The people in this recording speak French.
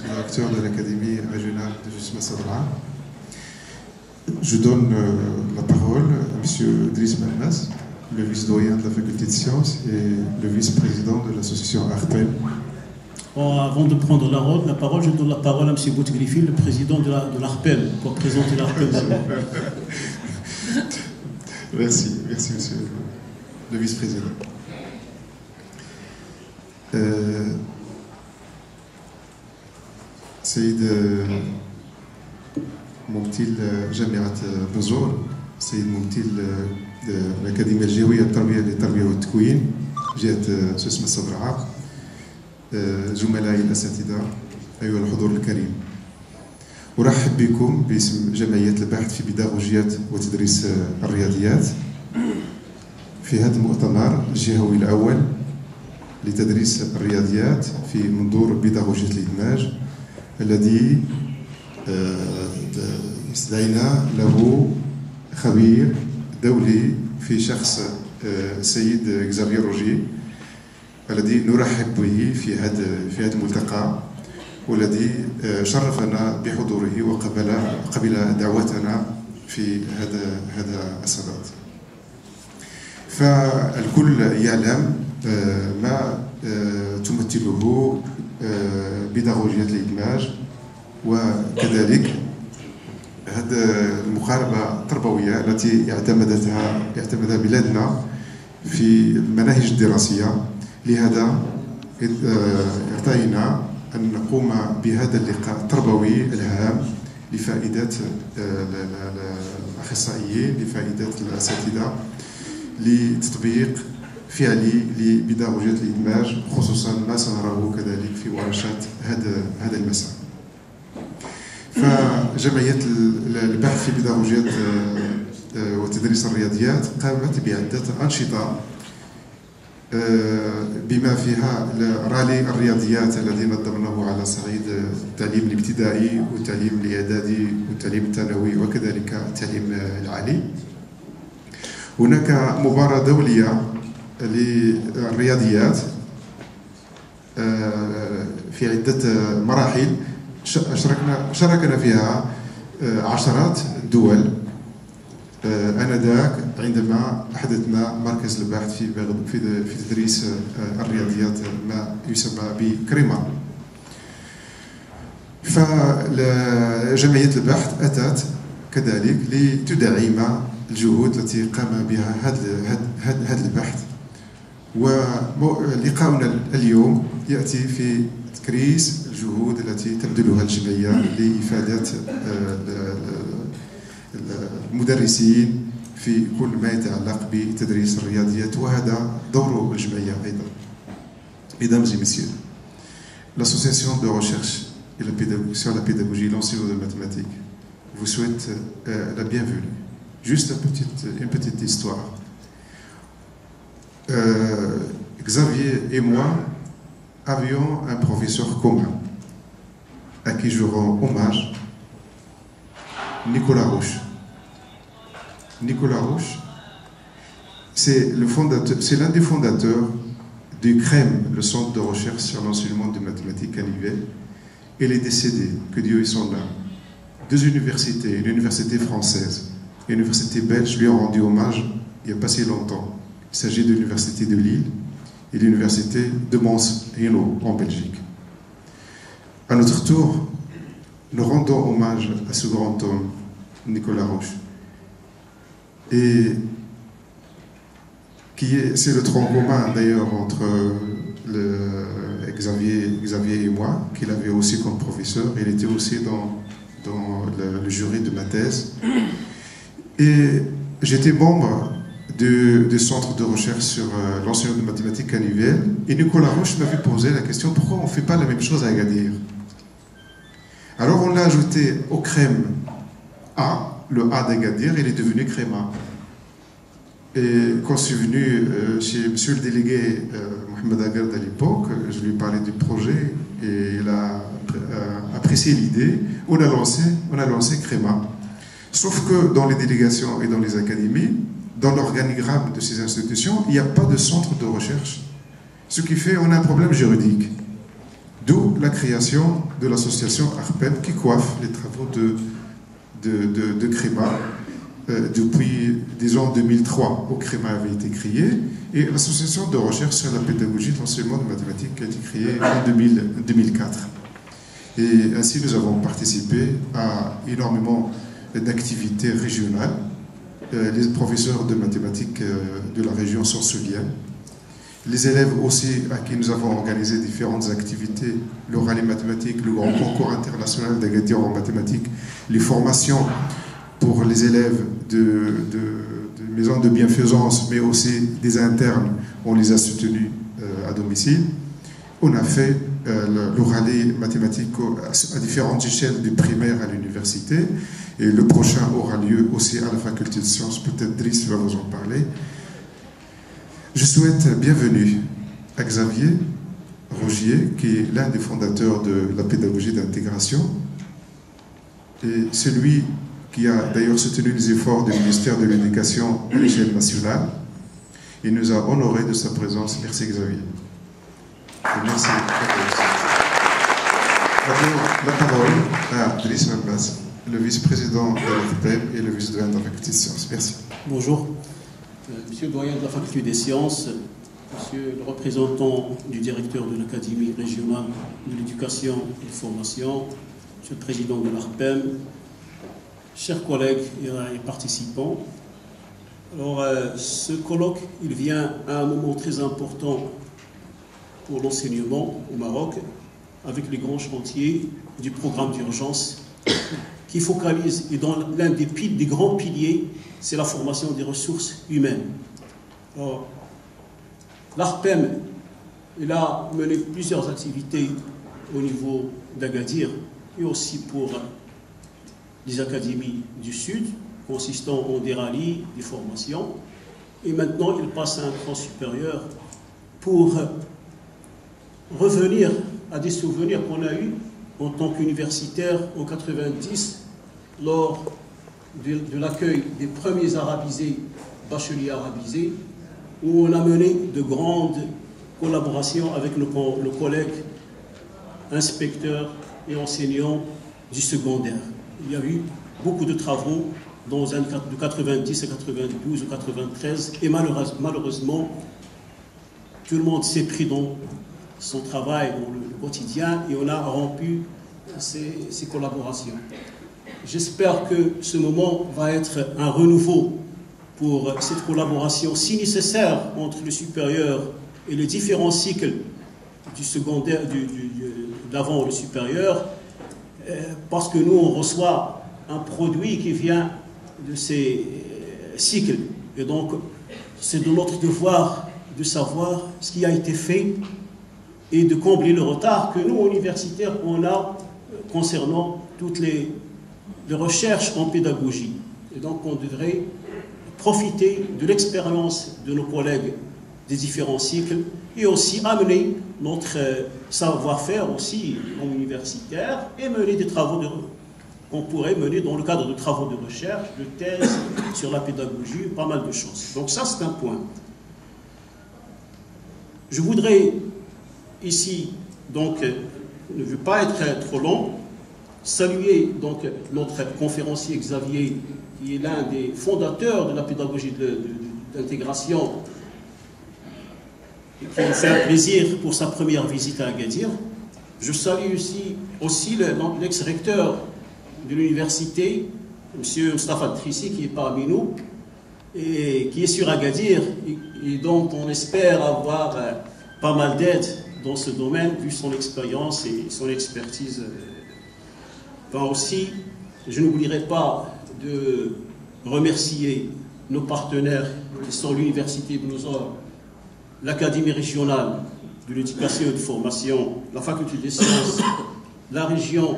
Monsieur le directeur de l'Académie régionale de Jusma Sadra. Je donne la parole à Monsieur Driss Malmas, le vice-doyen de la faculté de sciences et le vice-président de l'association Arpel. Avant de prendre la parole, je donne la parole à M. Boutgriffi, le président de l'Arpel, pour présenter l'Arpel. Merci, monsieur le vice-président. سيد ممثل جامعة بزور، سيد ممثل الأكاديمية الجوية للتربية والتكوين جهة سوسمة الصدرعة، زملائي الأساتذة، أيها الحضور الكريم، أرحب بكم باسم جمعية البحث في بيداغوجيات وتدريس الرياضيات في هذا المؤتمر الجهوي الأول لتدريس الرياضيات في منظور بيداغوجية الإدماج الذي استدعينا له خبير دولي في شخص السيد إكزافيير روجي الذي نرحب به في هذا الملتقى والذي شرفنا بحضوره وقبل دعوتنا في هذا الصدد. فالكل يعلم ما تمثله بيداغوجية الإدماج، وكذلك هذه المقاربة التربوية التي اعتمدها بلادنا في المناهج الدراسية. لهذا ارتئينا أن نقوم بهذا اللقاء التربوي الهام لفائدة الأخصائيين، لفائدة الأساتذة، لتطبيق فعلي لبيداغوجية الإدماج، خصوصا ما سنراه كذلك في ورشات هذا المساء. فجمعية البحث في بيداغوجية وتدريس الرياضيات قامت بعدة أنشطة بما فيها رالي الرياضيات الذي نظمناه على صعيد التعليم الابتدائي والتعليم الإعدادي والتعليم الثانوي وكذلك التعليم العالي. هناك مباراة دولية للرياضيات في عدة مراحل شاركنا فيها عشرات الدول آنذاك عندما أحدثنا مركز البحث في تدريس الرياضيات ما يسمى بكريما. فجمعية البحث أتت كذلك لتدعم الجهود التي قام بها هذا البحث. ولقاؤنا اليوم يأتي في تكريس الجهود التي تبذلها الجمعية لإفادة المدرسين في كل ما يتعلق بتدريس الرياضيات، وهذا دور الجمعية أيضا. Mesdames et messieurs, l'association de recherche sur la pédagogie et l'enseignement de mathématiques vous souhaite la bienvenue. Juste une petite histoire. Xavier et moi avions un professeur commun à qui je rends hommage, Nicolas Roche. Nicolas Roche, c'est l'un des fondateurs du CREM, le centre de recherche sur l'enseignement de mathématiques à Nivelles. Il est décédé, que Dieu ait son âme. Deux universités, l'université française et l'université belge, lui ont rendu hommage il n'y a pas si longtemps. Il s'agit de l'université de Lille et l'université de Mons-Hainaut en Belgique. À notre tour, nous rendons hommage à ce grand homme, Nicolas Roche. Et c'est le tronc commun d'ailleurs entre Xavier et moi, qu'il avait aussi comme professeur. Il était aussi dans le jury de ma thèse. Et j'étais membre du centre de recherche sur l'enseignement de mathématiques à Nivelles. Et Nicolas Roche m'avait posé la question, pourquoi on ne fait pas la même chose à Agadir? Alors on l'a ajouté au CREM A, le A d'Agadir, il est devenu CREM A. Et quand je suis venu chez monsieur le délégué Mohamed Agard à l'époque, je lui ai parlé du projet et il a apprécié l'idée. On a lancé CREMA. Sauf que dans les délégations et dans les académies, dans l'organigramme de ces institutions, il n'y a pas de centre de recherche. Ce qui fait qu'on a un problème juridique. D'où la création de l'association ARPEM qui coiffe les travaux de CREMA depuis, disons, 2003, où CREMA avait été créé, et l'association de recherche sur la pédagogie de l'enseignement de mathématiques qui a été créée en 2004. Et ainsi, nous avons participé à énormément d'activités régionales. Les professeurs de mathématiques de la région s'en souviennent. Les élèves aussi, à qui nous avons organisé différentes activités, l'oral et mathématiques, le grand concours international d'Agadir en mathématiques, les formations pour les élèves de maisons de bienfaisance, mais aussi des internes, on les a soutenus à domicile. On a fait l'oral et mathématiques à différentes échelles, du primaire à l'université, et le prochain aura lieu aussi à la faculté de sciences, peut-être Driss va vous en parler. Je souhaite bienvenue à Xavier Rogier, qui est l'un des fondateurs de la pédagogie d'intégration, et celui qui a d'ailleurs soutenu les efforts du ministère de l'Éducation à l'échelle nationale. Il nous a honorés de sa présence. Merci Xavier. Et merci. La parole à Driss Albaz, le vice-président de l'ARPEM et le vice-doyen de la faculté de sciences. Merci. Bonjour. Monsieur le doyen de la faculté des sciences, monsieur le représentant du directeur de l'Académie régionale de l'éducation et de formation, monsieur le président de l'ARPEM, chers collègues et participants. Alors, ce colloque, il vient à un moment très important pour l'enseignement au Maroc, avec les grands chantiers du programme d'urgence qui focalise, et dans l'un des grands piliers, c'est la formation des ressources humaines. L'ARPEM, il a mené plusieurs activités au niveau d'Agadir et aussi pour les académies du Sud, consistant en des rallyes, des formations. Et maintenant, il passe à un cran supérieur pour revenir à des souvenirs qu'on a eus en tant qu'universitaire en 90, lors de l'accueil des premiers arabisés, bacheliers arabisés, où on a mené de grandes collaborations avec nos collègues inspecteurs et enseignants du secondaire. Il y a eu beaucoup de travaux dans de 90 à 92 ou 93, et malheureusement, tout le monde s'est pris dans son travail, dans le quotidien, et on a rompu ces collaborations. J'espère que ce moment va être un renouveau pour cette collaboration si nécessaire entre le supérieur et les différents cycles du secondaire, d'avant le supérieur, parce que nous, on reçoit un produit qui vient de ces cycles. Et donc, c'est de notre devoir de savoir ce qui a été fait et de combler le retard que nous, universitaires, on a concernant toutes les recherches en pédagogie. Et donc, on devrait profiter de l'expérience de nos collègues des différents cycles et aussi amener notre savoir-faire aussi en universitaire et mener des travaux qu'on pourrait mener dans le cadre de travaux de recherche, de thèses sur la pédagogie, pas mal de choses. Donc ça, c'est un point. Je voudrais ici, donc, ne veux pas être trop long, saluer donc notre conférencier Xavier, qui est l'un des fondateurs de la pédagogie d'intégration, et qui me fait un plaisir pour sa première visite à Agadir. Je salue aussi l'ex-recteur de l'université, M. Mustafa Trissi, qui est parmi nous, et qui est sur Agadir, et dont on espère avoir pas mal d'aide dans ce domaine, vu son expérience et son expertise. Enfin aussi, je n'oublierai pas de remercier nos partenaires qui sont l'Université de Nosor, l'Académie régionale de l'éducation et de formation, la Faculté des sciences, la région